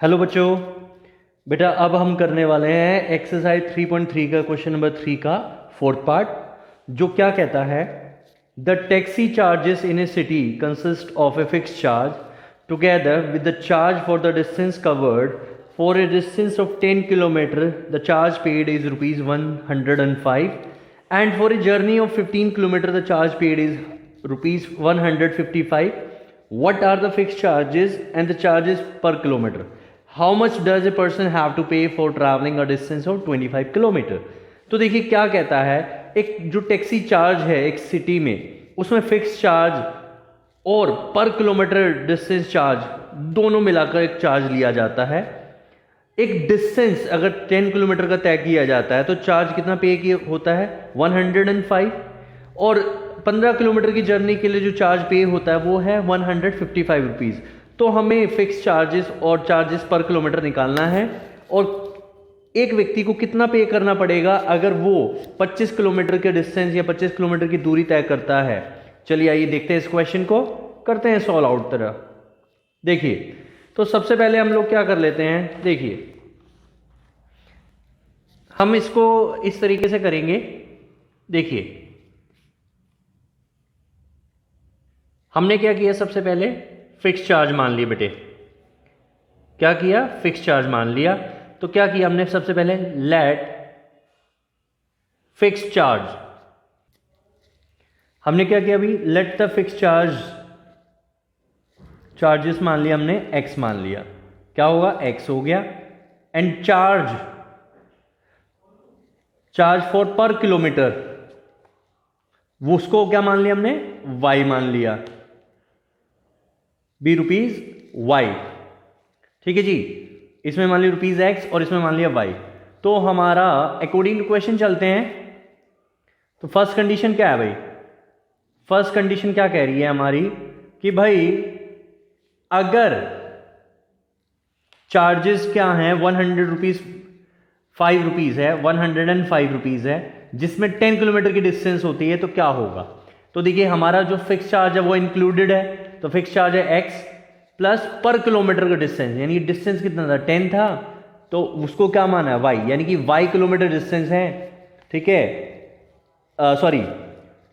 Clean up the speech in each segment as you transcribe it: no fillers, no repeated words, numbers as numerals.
Hello बच्चों। बेटा अब हम करने वाले हैं एक्सरसाइज 3.3 का क्वेश्चन नंबर 3 का फोर्थ पार्ट, जो क्या कहता है the taxi charges in A city consist of a fix charge together with the charge for the distance covered for a distance of 10 kilometre the charge paid is ₹105 and for a journey of 15 kilometre the charge paid is ₹155. What are the fixed charges and the charges per kilometer? How much does a person have to pay for traveling a distance of 25 kilometre? तो देखिए क्या कहता है, एक जो taxi charge है एक city में, उसमें फिक्स चार्ज और पर किलोमीटर डिस्टेंस चार्ज दोनों मिलाकर एक चार्ज लिया जाता है। एक डिस्टेंस अगर 10 किलोमीटर का तय किया जाता है तो चार्ज कितना पे किया होता है 105, और 15 किलोमीटर की जर्नी के लिए जो चार्ज पे होता है वो है 155 रुपीज़। तो हमें फिक्स चार्जेस और चार्जेस पर किलोमीटर निकालना है, और एक व्यक्ति को कितना पे करना पड़ेगा अगर वो 25 किलोमीटर के डिस्टेंस या 25 किलोमीटर की दूरी तय करता है। चलिए आइए देखते हैं इस क्वेश्चन को, करते हैं सॉल्व आउट तरह। देखिए तो सबसे पहले हम लोग क्या कर लेते हैं, देखिए हम इसको इस तरीके से करेंगे। देखिए हमने क्या किया, सबसे पहले फिक्स चार्ज मान लिए बेटे। क्या किया, फिक्स चार्ज मान लिया। तो क्या किया हमने, सबसे पहले लेट फिक्स चार्ज, हमने क्या किया अभी, लेट द फिक्स चार्जेस मान लिया हमने, एक्स मान लिया। क्या होगा, एक्स हो गया। एंड चार्ज फॉर पर किलोमीटर, वो उसको क्या मान लिया हमने, वाई मान लिया, ₹वाई। ठीक है जी, इसमें मान लिया ₹एक्स और इसमें मान लिया वाई। तो हमारा अकॉर्डिंग टू क्वेश्चन चलते हैं। तो फर्स्ट कंडीशन क्या है भाई, फर्स्ट कंडीशन क्या कह रही है हमारी कि भाई अगर चार्जेस क्या हैं 5 रुपीज़ है, 105 रुपीज़ है, जिसमें 10 किलोमीटर की डिस्टेंस होती है, तो क्या होगा। तो देखिए हमारा जो फिक्स चार्ज है वो इंक्लूडेड है, तो फिक्स चार्ज है एक्स प्लस पर किलोमीटर का डिस्टेंस, यानी डिस्टेंस कितना था 10 था, तो उसको क्या माना है वाई, यानी कि वाई किलोमीटर डिस्टेंस है। ठीक है, सॉरी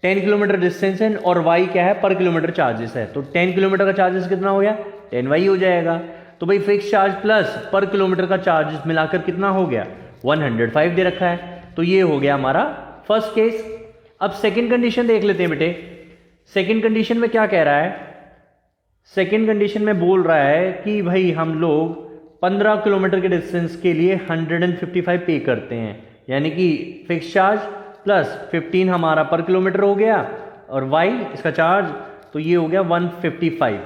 10 किलोमीटर डिस्टेंस है और वाई क्या है, पर किलोमीटर चार्जेस है। तो 10 किलोमीटर का चार्जेस कितना हो गया, 10 वाई हो जाएगा। तो भाई फिक्स चार्ज प्लस पर किलोमीटर का चार्जेस मिलाकर कितना हो गया, 105 दे रखा है। तो ये हो गया हमारा फर्स्ट केस। अब सेकंड कंडीशन देख लेते हैं बेटे। सेकंड कंडीशन में क्या कह रहा है, सेकंड कंडीशन में बोल रहा है कि भाई हम लोग 15 किलोमीटर के डिस्टेंस के लिए 155 पे करते हैं, यानी कि फिक्स चार्ज प्लस 15 हमारा पर किलोमीटर हो गया और वाई इसका चार्ज, तो ये हो गया 155।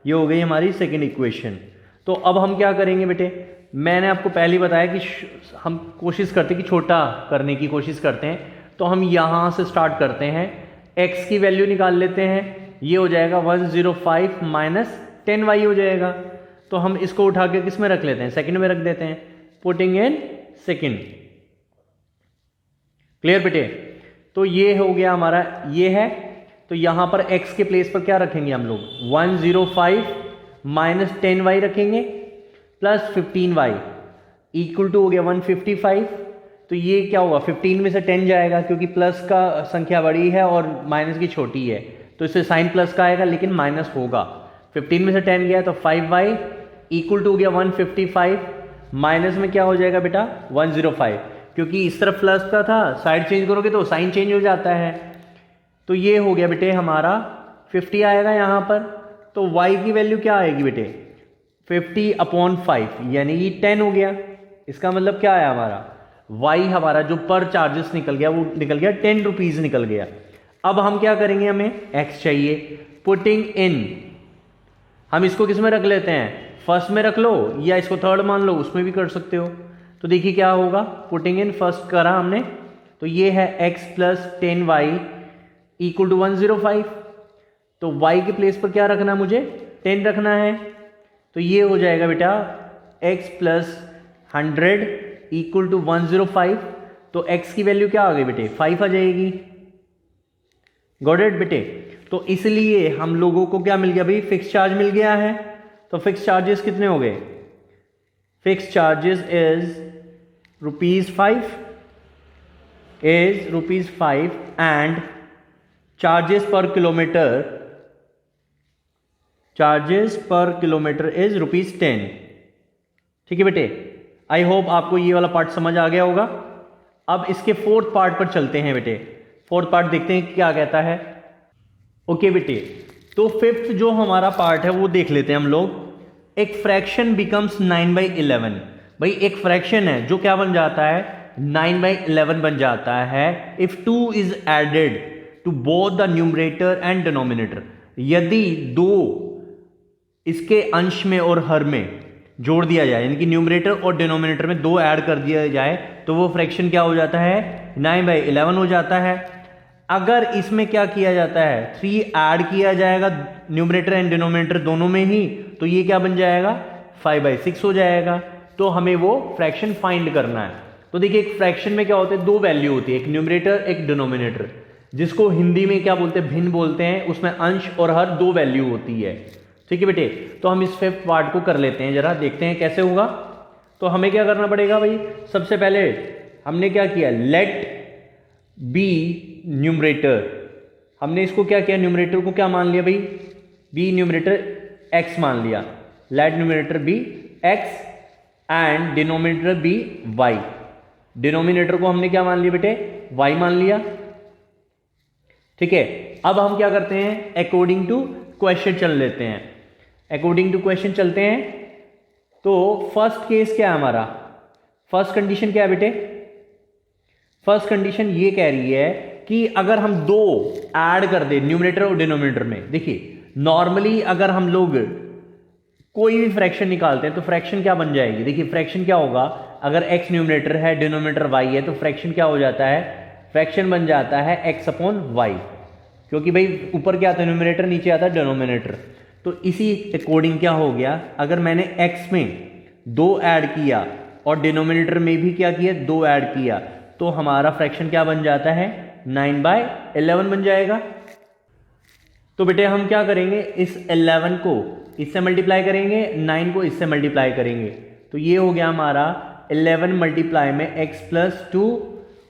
ये हो गई हमारी सेकंड इक्वेशन। तो अब हम क्या करेंगे बेटे, मैंने आपको पहले ही बताया कि हम कोशिश करते हैं कि छोटा करने की कोशिश करते हैं। तो हम यहाँ से स्टार्ट करते हैं, x की वैल्यू निकाल लेते हैं। ये हो जाएगा 105 माइनस 10y हो जाएगा। तो हम इसको उठा के किस में रख लेते हैं, सेकंड में रख देते हैं, पुटिंग इन सेकंड। क्लियर बेटे। तो ये हो गया हमारा, ये है। तो यहां पर x के प्लेस पर क्या रखेंगे हम लोग, 105 माइनस 10y रखेंगे प्लस 15y इक्वल टू हो गया 155। तो ये क्या होगा, 15 में से 10 जाएगा क्योंकि प्लस का संख्या बड़ी है और माइनस की छोटी है, तो इससे साइन प्लस का आएगा लेकिन माइनस होगा। 15 में से 10 गया तो 5y इक्वल टू हो गया 155, माइनस में क्या हो जाएगा बेटा 105, क्योंकि इस तरफ प्लस का था, साइड चेंज करोगे तो साइन चेंज हो जाता है। तो ये हो गया बेटे हमारा 50 आएगा यहाँ पर। तो y की वैल्यू क्या आएगी बेटे, 50/5 यानी कि 10 हो गया। इसका मतलब क्या आया हमारा, y हमारा जो पर चार्जेस निकल गया वो निकल गया 10 रुपीज़ निकल गया। अब हम क्या करेंगे, हमें x चाहिए, पुटिंग इन, हम इसको किस में रख लेते हैं, फर्स्ट में रख लो या इसको थर्ड मान लो, उसमें भी कर सकते हो। तो देखिए क्या होगा, पुटिंग इन फर्स्ट करा हमने, तो ये है x plus 10y equal to 105। तो y के प्लेस पर क्या रखना है, मुझे 10 रखना है। तो ये हो जाएगा बेटा x प्लस 100 इक्वल टू 105। तो x की वैल्यू क्या आ गई बेटे, 5 आ जाएगी। गॉट इट बेटे। तो इसलिए हम लोगों को क्या मिल गया भाई, फिक्स चार्ज मिल गया है। तो फिक्स चार्जेस कितने हो गए, fix charges is ₹5 and charges पर किलोमीटर इज ₹10। ठीक है बेटे, आई होप आपको ये वाला पार्ट समझ आ गया होगा। अब इसके फोर्थ पार्ट पर चलते हैं बेटे। फोर्थ पार्ट देखते हैं क्या कहता है। ओके बेटे, तो फिफ्थ जो हमारा पार्ट है वो देख लेते हैं हम लोग। एक फ्रैक्शन बिकम्स 9/11। भाई एक फ्रैक्शन है जो क्या बन जाता है, 9/11 बन जाता है if 2 is added to both the numerator and denominator. यदि 2 इसके अंश में और हर में जोड़ दिया जाए, यानी कि न्यूमरेटर और डिनोमिनेटर में 2 ऐड कर दिया जाए, तो वो फ्रैक्शन क्या हो जाता है, 9/11 हो जाता है। अगर इसमें क्या किया जाता है, 3 ऐड किया जाएगा न्यूमरेटर एंड डिनोमिनेटर दोनों में ही, तो ये क्या बन जाएगा, 5/6 हो जाएगा। तो हमें वो फ्रैक्शन फाइंड करना है। तो देखिए एक फ्रैक्शन में क्या होता है, 2 वैल्यू होती है, एक न्यूमरेटर एक डिनोमिनेटर, जिसको हिंदी में क्या बोलते हैं, भिन्न बोलते हैं। उसमें अंश और हर 2 वैल्यू होती है। ठीक है बेटे, तो हम इस फिफ्थ पार्ट को कर लेते हैं, जरा देखते हैं कैसे होगा। तो हमें क्या करना पड़ेगा भाई, सबसे पहले हमने क्या किया, लेट बी न्यूमरेटर, हमने इसको क्या किया, न्यूमरेटर को क्या मान लिया भाई, बी न्यूमरेटर एक्स मान लिया। Let numerator be x and denominator be y. Denominator को हमने क्या मान लिया बेटे, वाई मान लिया। ठीक है, अब हम क्या करते हैं, अकॉर्डिंग टू क्वेश्चन चल लेते हैं। अकॉर्डिंग टू क्वेश्चन चलते हैं। तो फर्स्ट केस क्या है हमारा, फर्स्ट कंडीशन क्या है बेटे, फर्स्ट कंडीशन ये कह रही है कि अगर हम 2 ऐड कर दे न्यूमरेटर और डिनोमिनेटर में। देखिए नॉर्मली अगर हम लोग कोई भी फ्रैक्शन निकालते हैं तो फ्रैक्शन क्या बन जाएगी, देखिए फ्रैक्शन क्या होगा, अगर x न्यूमरेटर है डिनोमिनेटर y है, तो फ्रैक्शन क्या हो जाता है, फ्रैक्शन बन जाता है x/y, क्योंकि भाई ऊपर क्या आता है न्यूमरेटर, नीचे आता है डिनोमिनेटर। तो इसी अकॉर्डिंग क्या हो गया, अगर मैंने x में 2 ऐड किया और डिनोमिनेटर में भी क्या किया, 2 ऐड किया, तो हमारा फ्रैक्शन क्या बन जाता है, 9/11 बन जाएगा। तो बेटे हम क्या करेंगे, इस 11 को इससे मल्टीप्लाई करेंगे, 9 को इससे मल्टीप्लाई करेंगे, तो ये हो गया हमारा 11 मल्टीप्लाई में x+2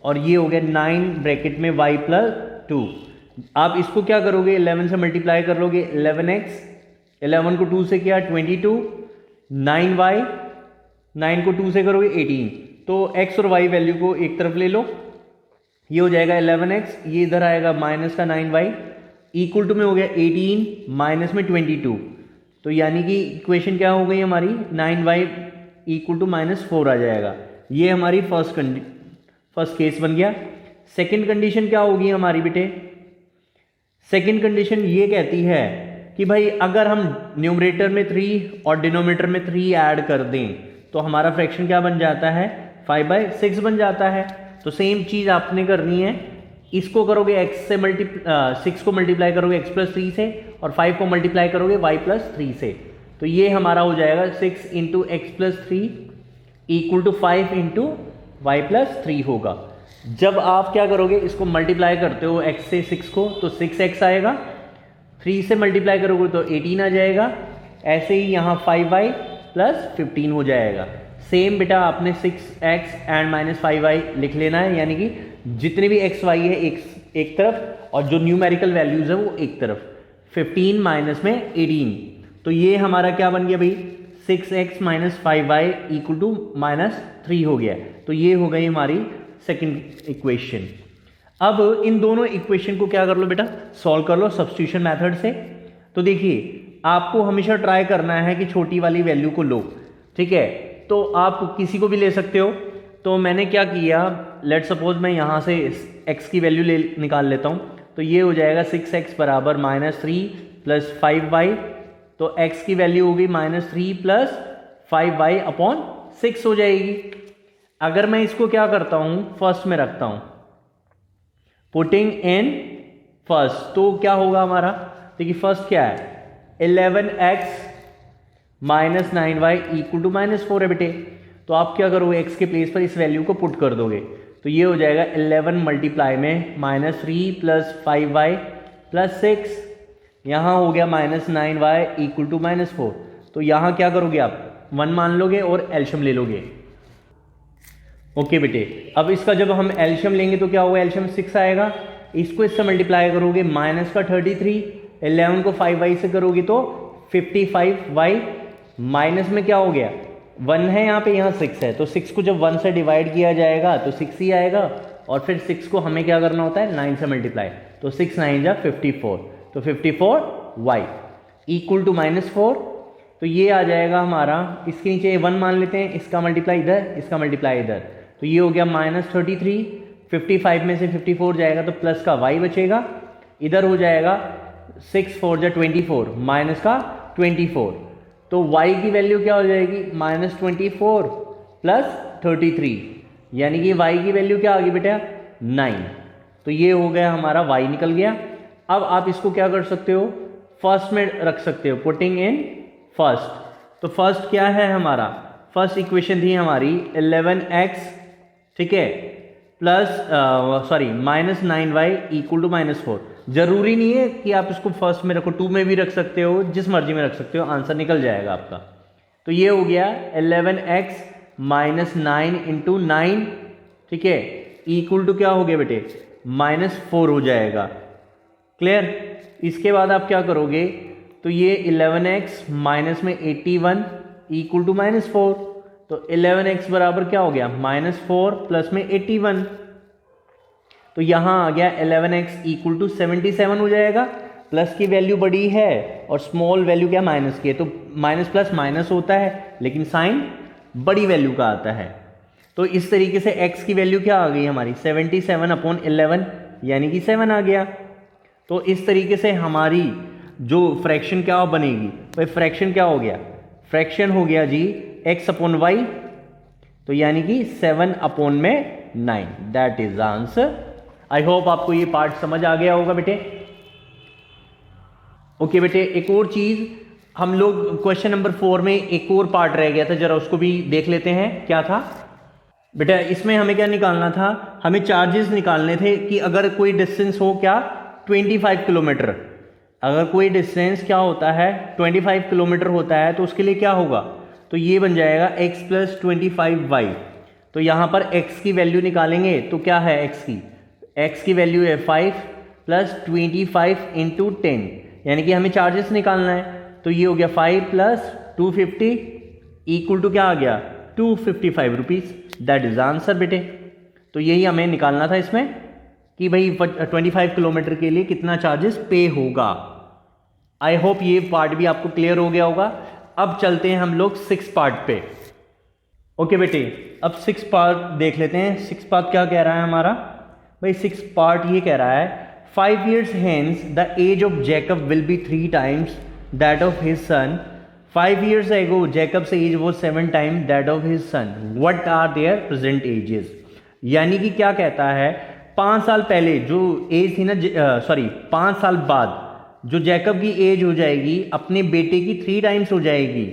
और ये हो गया 9 ब्रैकेट में y+2। आप इसको क्या करोगे, 11 से मल्टीप्लाई कर लोगे, 11x, 11 को 2 से किया 22, 9y, 9 को 2 से करोगे 18। तो x और y वैल्यू को एक तरफ ले लो, ये हो जाएगा 11x, ये इधर आएगा माइनस का 9y, इक्वल टू में हो गया 18 माइनस में 22। तो यानी कि इक्वेशन क्या हो गई हमारी, 9y इक्वल टू -4 आ जाएगा। ये हमारी फर्स्ट केस बन गया। सेकंड कंडीशन क्या होगी हमारी बेटे, सेकंड कंडीशन ये कहती है कि भाई अगर हम न्यूमरेटर में 3 और डिनोमिनेटर में 3 ऐड कर दें तो हमारा फ्रैक्शन क्या बन जाता है, 5/6 बन जाता है। तो सेम चीज़ आपने करनी है, इसको करोगे x से 6 को मल्टीप्लाई करोगे x+3 से और 5 को मल्टीप्लाई करोगे y+3 से। तो ये हमारा हो जाएगा 6 × x+3 इक्वल टू 5 × y+3 होगा। जब आप क्या करोगे, इसको मल्टीप्लाई करते हो x से 6 को, तो 6x आएगा, 3 से मल्टीप्लाई करोगे तो 18 आ जाएगा। ऐसे ही यहाँ 5y+15 हो जाएगा। सेम बेटा आपने 6x एंड -5y लिख लेना है, यानी कि जितने भी x y है एक तरफ और जो न्यूमेरिकल वैल्यूज है वो एक तरफ, 15 माइनस में 18। तो ये हमारा क्या बन गया भाई, 6x - 5y इक्वल टू -3 हो गया। तो ये हो गई हमारी सेकंड इक्वेशन। अब इन दोनों इक्वेशन को क्या कर लो बेटा, सॉल्व कर लो सब्स्टिट्यूशन मेथड से। तो देखिए आपको हमेशा ट्राई करना है कि छोटी वाली वैल्यू को लो, ठीक है। तो आप किसी को भी ले सकते हो। तो मैंने क्या किया, लेट सपोज मैं यहाँ से x की वैल्यू निकाल लेता हूँ। तो ये हो जाएगा 6x बराबर -3 + 5y। तो x की वैल्यू होगी -3 + 5y अपॉन 6 हो जाएगी। अगर मैं इसको क्या करता हूँ, फर्स्ट में रखता हूँ, पुटिंग इन फर्स्ट, तो क्या होगा हमारा, देखिए फर्स्ट क्या है, 11x - 9y इक्वल टू -4 है बेटे। तो आप क्या करोगे, x के प्लेस पर इस वैल्यू को पुट कर दोगे। तो ये हो जाएगा 11 मल्टीप्लाई में -3 + 5y + 6, यहाँ हो गया -9y इक्वल टू -4। तो यहाँ क्या करोगे आप, 1 मान लोगे और एलशियम ले लोगे। ओके बेटे, अब इसका जब हम एलशियम लेंगे तो क्या होगा, एलशियम 6 आएगा, इसको इससे मल्टीप्लाई करोगे माइनस का 33, 11 को 5y से करोगे तो 55y, माइनस में क्या हो गया 1 है यहाँ पे, यहाँ 6 है, तो 6 को जब 1 से डिवाइड किया जाएगा तो 6 ही आएगा, और फिर 6 को हमें क्या करना होता है 9 से मल्टीप्लाई, तो 6 9 जा 54, तो 54y इक्वल टू -4। तो ये आ जाएगा हमारा, इसके नीचे 1 मान लेते हैं, इसका मल्टीप्लाई इधर, इसका मल्टीप्लाई इधर, तो ये हो गया -33, 55 में से 54 जाएगा तो प्लस का y बचेगा, इधर हो जाएगा 6 4 जा 24 माइनस का 24, तो y की वैल्यू क्या हो जाएगी -24 प्लस 33, यानी कि y की वैल्यू क्या आ गई बेटा 9। तो ये हो गया हमारा y निकल गया। अब आप इसको क्या कर सकते हो, फर्स्ट में रख सकते हो, पुटिंग इन फर्स्ट। तो फर्स्ट क्या है हमारा, फर्स्ट इक्वेशन थी हमारी 11x, ठीक है, प्लस -9y इक्वल टू -4। जरूरी नहीं है कि आप इसको फर्स्ट में रखो, 2 में भी रख सकते हो, जिस मर्जी में रख सकते हो, आंसर निकल जाएगा आपका। तो ये हो गया 11x -9 इंटू 9, ठीक है, इक्वल टू क्या हो गया बेटे -4 हो जाएगा। क्लियर। इसके बाद आप क्या करोगे, तो ये 11x माइनस में 81 इक्वल टू -4, तो 11x बराबर क्या हो गया -4 प्लस में 81, तो यहां आ गया 11x इक्वल टू 77 हो जाएगा। प्लस की वैल्यू बड़ी है और स्मॉल वैल्यू क्या माइनस की है, तो माइनस प्लस माइनस होता है, लेकिन साइन बड़ी वैल्यू का आता है। तो इस तरीके से x की वैल्यू क्या आ गई हमारी 77/11, यानी कि 7 आ गया। तो इस तरीके से हमारी जो फ्रैक्शन क्या बनेगी, भाई फ्रैक्शन क्या हो गया, फ्रैक्शन हो गया जी x/y, तो यानी कि 7/9, that is answer. I hope आपको ये पार्ट समझ आ गया होगा बेटे। ओके बेटे, एक और चीज हम लोग क्वेश्चन नंबर 4 में एक और पार्ट रह गया था, जरा उसको भी देख लेते हैं। क्या था बेटा, इसमें हमें क्या निकालना था, हमें चार्जेस निकालने थे कि अगर कोई डिस्टेंस हो क्या 25 किलोमीटर, अगर कोई डिस्टेंस क्या होता है 25 किलोमीटर होता है, तो उसके लिए क्या होगा, तो ये बन जाएगा x + 25y। तो यहाँ पर x की वैल्यू निकालेंगे तो क्या है x की वैल्यू है 5 + 25 × 10, यानी कि हमें चार्जेस निकालना है। तो ये हो गया 5 + 250 इक्वल टू क्या आ गया 255 रुपीज़, दैट इज आंसर बेटे। तो यही हमें निकालना था इसमें कि भाई 25 किलोमीटर के लिए कितना चार्जेस पे होगा। आई होप ये पार्ट भी आपको क्लियर हो गया होगा। अब चलते हैं हम लोग 6 पार्ट पे। ओके बेटे, अब 6 पार्ट देख लेते हैं। 6 पार्ट क्या कह रहा है हमारा, भाई 6 पार्ट ये कह रहा है 5 years hence the age of Jacob will be 3 times that of his son. 5 years ago Jacob's age was 7 times that of his son. What are their present ages? यानी कि क्या कहता है, 5 साल पहले जो एज थी ना, 5 साल बाद जो जैकब की एज हो जाएगी अपने बेटे की 3 टाइम्स हो जाएगी,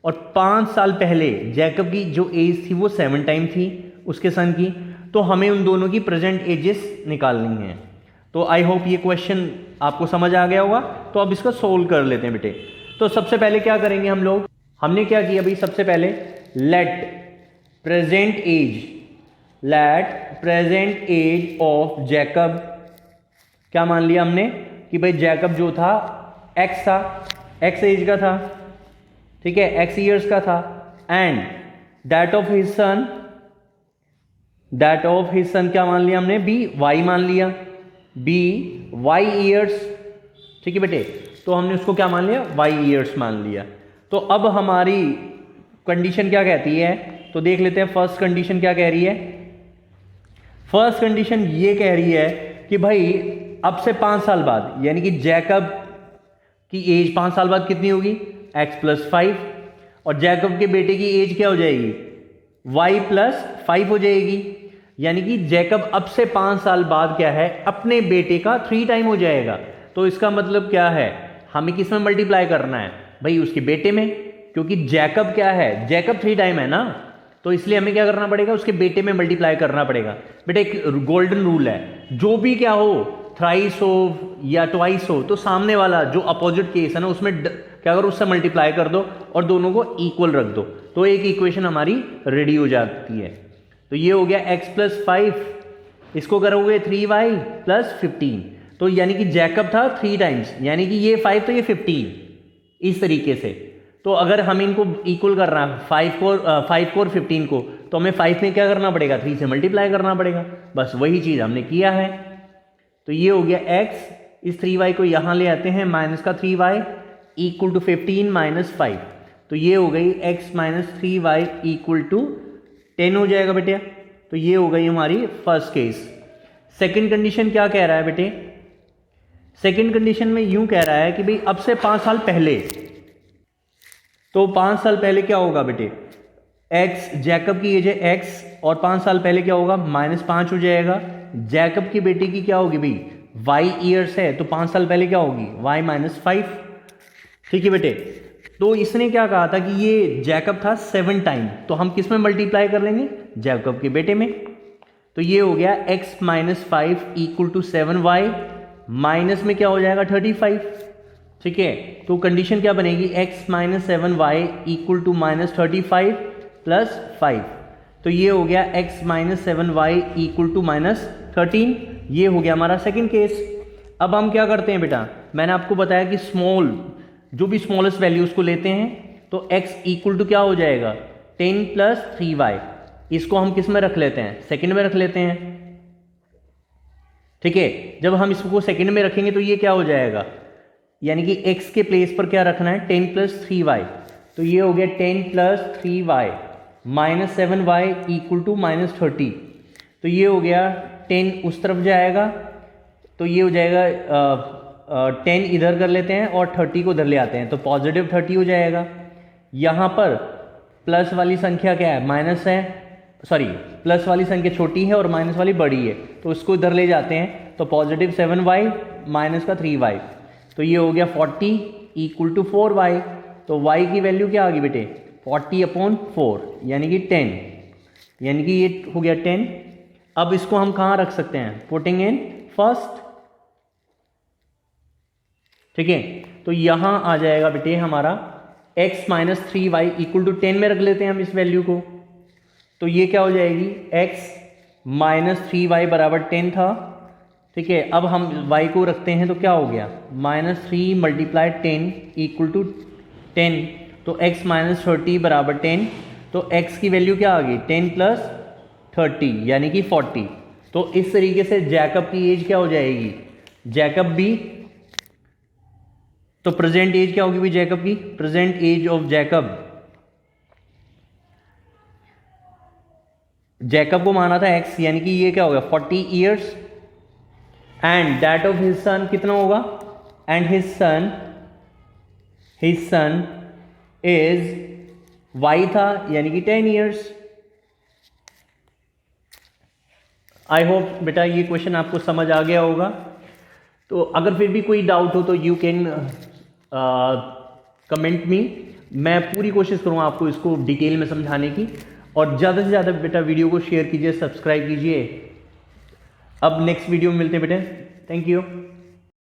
और 5 साल पहले जैकब की जो एज थी वो 7 टाइम थी उसके सन की। तो हमें उन दोनों की प्रेजेंट एजेस निकालनी है। तो आई होप ये क्वेश्चन आपको समझ आ गया होगा। तो अब इसको सोल्व कर लेते हैं बेटे। तो सबसे पहले क्या करेंगे हम लोग, हमने क्या किया भाई, सबसे पहले let present age of Jacob, क्या मान लिया हमने कि भाई जैकब जो था x था, x एज का था, ठीक है, x ईयर्स का था, and that of his son क्या मान लिया हमने, b y मान लिया, b y ईयर्स, ठीक है बेटे। तो हमने उसको क्या मान लिया, y ईयर्स मान लिया। तो अब हमारी कंडीशन क्या कहती है, तो देख लेते हैं। फर्स्ट कंडीशन क्या कह रही है, फर्स्ट कंडीशन ये कह रही है कि भाई अब से 5 साल बाद, यानी कि जैकब की एज 5 साल बाद कितनी होगी, x + 5, और जैकब के बेटे की एज क्या हो जाएगी, y + 5 हो जाएगी। यानी कि जैकब अब से 5 साल बाद क्या है, अपने बेटे का 3 टाइम हो जाएगा। तो इसका मतलब क्या है, हमें किस में मल्टीप्लाई करना है भाई, उसके बेटे में, क्योंकि जैकब क्या है, जैकब 3 टाइम है ना, तो इसलिए हमें क्या करना पड़ेगा, उसके बेटे में मल्टीप्लाई करना पड़ेगा। बेटा एक गोल्डन रूल है, जो भी क्या हो थ्राइस हो या ट्वाइस हो तो सामने वाला जो अपोजिट केस है ना उसमें क्या करो, उससे मल्टीप्लाई कर दो और दोनों को इक्वल रख दो, तो एक इक्वेशन हमारी रेडी हो जाती है। तो ये हो गया x प्लस 5, इसको करोगे 3y प्लस 15, तो यानी कि जैकब था 3 टाइम्स, यानी कि ये 5 तो ये 15, इस तरीके से। तो अगर हम इनको इक्वल कर रहे हैं 5 को और 15 को, तो हमें 5 में क्या करना पड़ेगा, 3 से मल्टीप्लाई करना पड़ेगा, बस वही चीज़ हमने किया है। तो ये हो गया x, इस 3y को यहाँ ले आते हैं, माइनस का 3y इक्वल टू 15 माइनस 5, तो ये हो गई x minus 3y equal to 10 हो जाएगा बेटे। तो ये हो गई हमारी फर्स्ट केस। सेकंड कंडीशन क्या कह रहा है बेटे, सेकंड कंडीशन में यूं कह रहा है कि भाई अब से 5 साल पहले, तो 5 साल पहले क्या होगा बेटे, x जैकब की एज है x और 5 साल पहले क्या होगा, -5 हो जाएगा। जैकब की बेटी की क्या होगी भाई, y ईयर्स है, तो 5 साल पहले क्या होगी, y -5, ठीक है बेटे। तो इसने क्या कहा था कि ये जैकब था 7 टाइम, तो हम किस में मल्टीप्लाई कर लेंगे, जैकब के बेटे में। तो ये हो गया x minus 5 equal to 7y, minus में क्या हो जाएगा 35, ठीक है। तो कंडीशन क्या बनेगी, x minus 7y equal to -35 plus 5, तो ये हो गया x minus 7y equal to -13, ये हो गया हमारा सेकंड केस। अब हम क्या करते हैं बेटा, मैंने आपको बताया कि स्मॉल जो भी स्मॉलेस्ट वैल्यू उसको लेते हैं, तो x इक्वल टू क्या हो जाएगा 10 प्लस 3y, इसको हम किस में रख लेते हैं, सेकंड में रख लेते हैं, ठीक है। जब हम इसको सेकंड में रखेंगे तो ये क्या हो जाएगा, यानी कि x के प्लेस पर क्या रखना है 10 प्लस 3y, तो ये हो गया 10 plus 3y minus 7y equal to -30, तो ये हो गया 10 उस तरफ जाएगा, तो ये हो जाएगा 10 इधर कर लेते हैं और 30 को इधर ले आते हैं, तो पॉजिटिव 30 हो जाएगा। यहाँ पर प्लस वाली संख्या क्या है, माइनस है, सॉरी प्लस वाली संख्या छोटी है और माइनस वाली बड़ी है, तो उसको इधर ले जाते हैं, तो पॉजिटिव 7y माइनस का 3y, तो ये हो गया 40 इक्वल टू 4y, तो y की वैल्यू क्या आ गई बेटे 40/4 यानी कि 10, यानी कि ये हो गया 10। अब इसको हम कहाँ रख सकते हैं, पुटिंग इन फर्स्ट, ठीक है। तो यहाँ आ जाएगा बेटे हमारा x minus 3y equal to 10 में रख लेते हैं हम इस वैल्यू को, तो ये क्या हो जाएगी x माइनस 3y बराबर 10 था, ठीक है। अब हम y को रखते हैं तो क्या हो गया -3 मल्टीप्लाई 10 इक्वल टू 10, तो x माइनस 30 बराबर 10, तो x की वैल्यू क्या आ गई 10 प्लस 30 यानी कि 40। तो इस तरीके से जैकब की एज क्या हो जाएगी, जैकब भी, तो प्रेजेंट एज क्या होगी भी जैकब की, present age of Jacob, Jacob को माना था x, यानी कि ये क्या होगा 40 years, and that of his son कितना होगा, and his son is y था यानी कि 10 ईयर्स। आई होप बेटा ये क्वेश्चन आपको समझ आ गया होगा। तो अगर फिर भी कोई डाउट हो तो यू कैन कमेंट मी, मैं पूरी कोशिश करूँगा आपको इसको डिटेल में समझाने की, और ज़्यादा से ज़्यादा बेटा वीडियो को शेयर कीजिए, सब्सक्राइब कीजिए। अब नेक्स्ट वीडियो में मिलते हैं बेटे, थैंक यू।